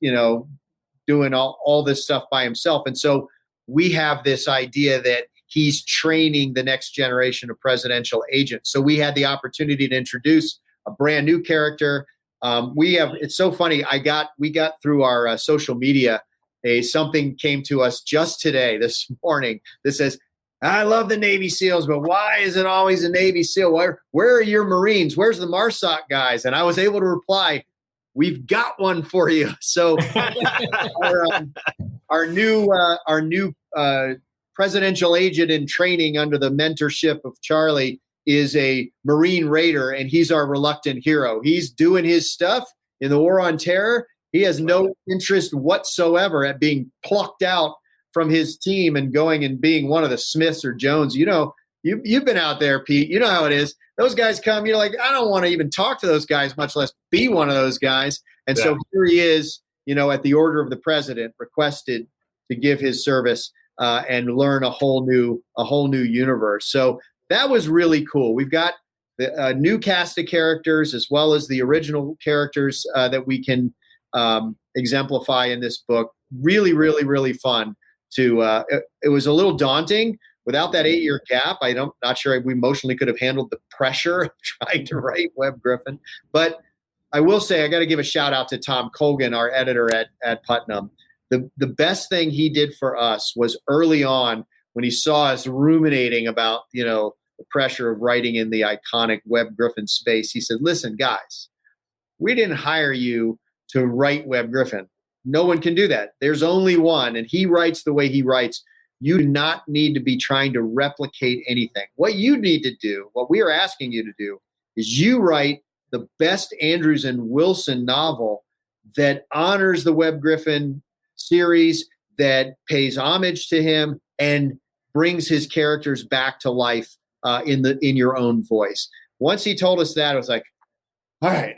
doing all this stuff by himself. And so we have this idea that he's training the next generation of presidential agents. So we had the opportunity to introduce a brand new character. It's so funny. We got through our social media, something came to us just today, this morning, that says, I love the Navy SEALs, but why is it always a Navy SEAL? Where are your Marines? Where's the MARSOC guys? And I was able to reply, we've got one for you. So our new presidential agent in training under the mentorship of Charlie is a Marine Raider, and he's our reluctant hero. He's doing his stuff in the war on terror. He has no interest whatsoever at being plucked out from his team and going and being one of the Smiths or Jones. You've been out there, Pete. You know how it is. Those guys come, you're like, I don't want to even talk to those guys, much less be one of those guys. And so here he is, at the order of the president, requested to give his service and learn a whole new universe. So that was really cool. We've got the new cast of characters as well as the original characters that we can exemplify in this book. Really, really, really fun. It was a little daunting without that 8-year gap. Not sure we emotionally could have handled the pressure of trying to write Webb Griffin. But I will say, I got to give a shout out to Tom Colgan, our editor at Putnam. The best thing he did for us was early on, when he saw us ruminating about, the pressure of writing in the iconic Webb Griffin space, he said, listen, guys, we didn't hire you to write Webb Griffin. No one can do that. There's only one, and he writes the way he writes. You do not need to be trying to replicate anything. What you need to do, what we are asking you to do, is you write the best Andrews and Wilson novel that honors the Webb Griffin series, that pays homage to him, and brings his characters back to life in your own voice. Once he told us that, I was like, all right,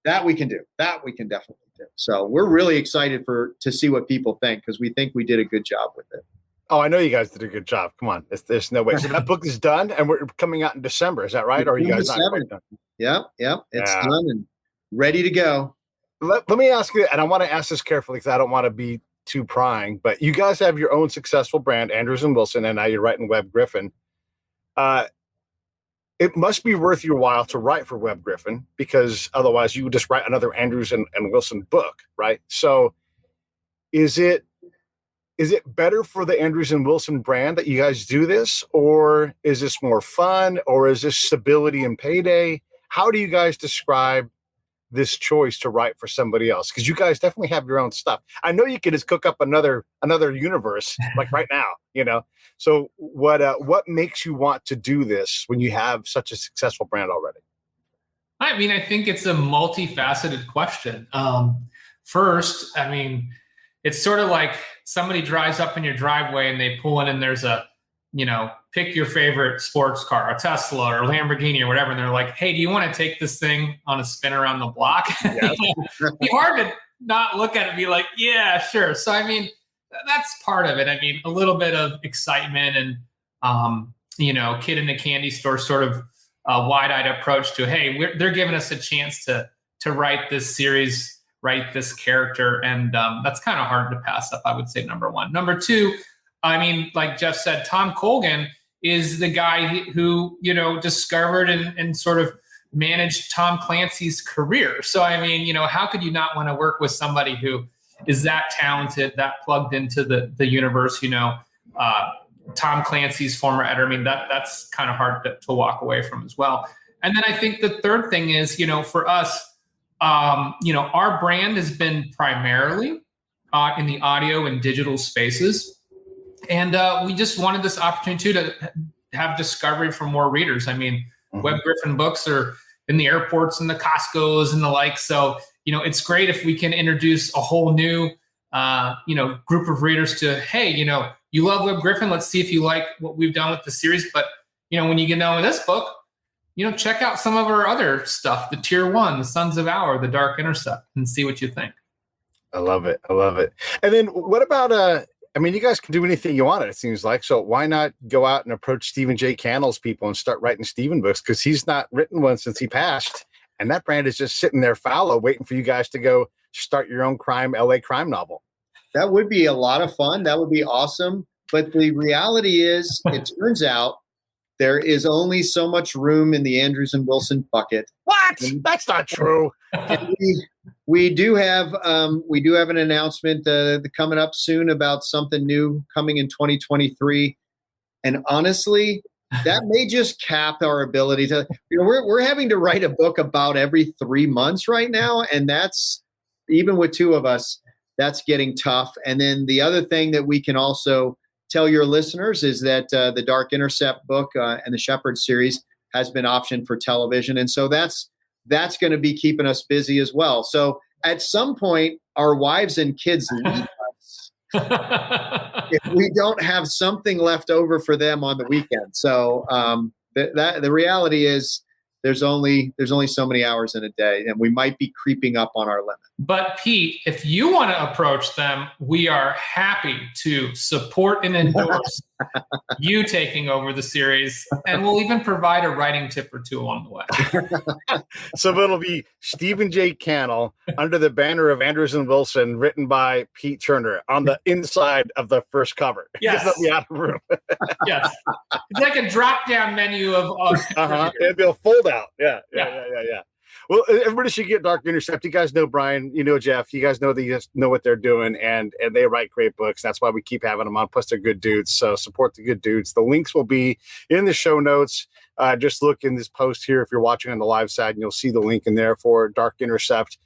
that we can do. That we can definitely do. So we're really excited to see what people think, because we think we did a good job with it. Oh, I know you guys did a good job. Come on. There's no way. So that book is done and we're coming out in December. Is that right? Or are you guys not quite done? Yeah. It's done and ready to go. Let me ask you, and I want to ask this carefully because I don't want to be too prying, but you guys have your own successful brand, Andrews and Wilson, and now you're writing Webb Griffin. It must be worth your while to write for Webb Griffin, because otherwise you would just write another Andrews and Wilson book, right? So is it better for the Andrews and Wilson brand that you guys do this, or is this more fun, or is this stability and payday? How do you guys describe this choice to write for somebody else? Because you guys definitely have your own stuff. I know you could just cook up another universe like right now, So what makes you want to do this when you have such a successful brand already? I mean, I think it's a multifaceted question. First, I mean, it's sort of like somebody drives up in your driveway and they pull in and there's a, pick your favorite sports car, a Tesla or Lamborghini or whatever. And they're like, hey, do you want to take this thing on a spin around the block? Yes. It'd be hard to not look at it and be like, yeah, sure. So, I mean, that's part of it. I mean, a little bit of excitement and, kid in a candy store sort of wide-eyed approach to, hey, they're giving us a chance to write this series, write this character. And that's kind of hard to pass up, I would say, number one. Number two, I mean, like Jeff said, Tom Colgan is the guy who, discovered and sort of managed Tom Clancy's career. So, I mean, how could you not want to work with somebody who is that talented, that plugged into the universe, Tom Clancy's former editor? I mean, that's kind of hard to walk away from as well. And then I think the third thing is, for us, our brand has been primarily in the audio and digital spaces. And we just wanted this opportunity to have discovery for more readers. I mean, Webb Griffin books are in the airports and the Costco's and the like. So, it's great if we can introduce a whole new, group of readers to, hey, you love Webb Griffin. Let's see if you like what we've done with the series. But, when you get in this book, check out some of our other stuff, the Tier 1, the Sons of Hour, the Dark Intercept, and see what you think. I love it. And then what about, you guys can do anything you want, it seems like. So why not go out and approach Stephen J. Cannell's people and start writing Stephen books? Because he's not written one since he passed. And that brand is just sitting there fallow, waiting for you guys to go start your own LA crime novel. That would be a lot of fun. That would be awesome. But the reality is, it turns out there is only so much room in the Andrews and Wilson bucket. What? That's not true. We do have an announcement coming up soon about something new coming in 2023. And honestly, that may just cap our ability to, we're having to write a book about every 3 months right now. And that's, even with two of us, that's getting tough. And then the other thing that we can also tell your listeners is that the Dark Intercept book and the Shepherd series has been optioned for television. And so that's going to be keeping us busy as well. So at some point, our wives and kids leave us if we don't have something left over for them on the weekend. So the reality is there's only so many hours in a day, and we might be creeping up on our limit. But Pete, if you want to approach them, we are happy to support and endorse you taking over the series, and we'll even provide a writing tip or two along the way. So it'll be Stephen J. Cannell under the banner of Andrews and Wilson, written by Pete Turner on the inside of the first cover. Yes. It'll be out of room. Yes. It's like a drop-down menu of It'll be a fold out. Yeah. Well, everybody should get Dark Intercept. You guys know Brian, you know Jeff, you guys know what they're doing, and they write great books. That's why we keep having them on. Plus, they're good dudes. So support the good dudes. The links will be in the show notes. Just look in this post here if you're watching on the live side, and you'll see the link in there for Dark Intercept.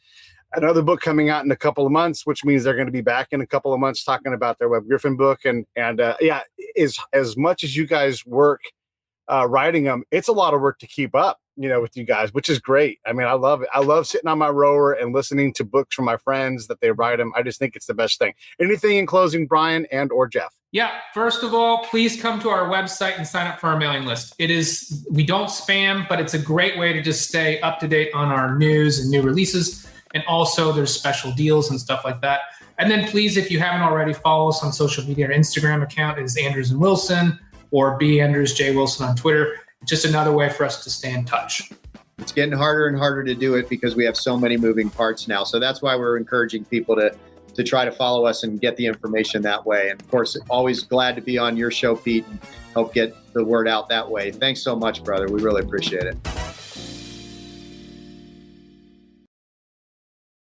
Another book coming out in a couple of months, which means they're going to be back in a couple of months talking about their Webb Griffin book. And as much as you guys work writing them, it's a lot of work to keep up, with you guys, which is great. I mean, I love it. I love sitting on my rower and listening to books from my friends that they write them. I just think it's the best thing. Anything in closing, Brian and or Jeff? Yeah. First of all, please come to our website and sign up for our mailing list. We don't spam, but it's a great way to just stay up to date on our news and new releases. And also there's special deals and stuff like that. And then please, if you haven't already, follow us on social media. Our Instagram account is Andrews and Wilson, or B Andrews J Wilson on Twitter. It's just another way for us to stay in touch. It's getting harder and harder to do it because we have so many moving parts now. So that's why we're encouraging people to try to follow us and get the information that way. And of course, always glad to be on your show, Pete, and help get the word out that way. Thanks so much, brother. We really appreciate it.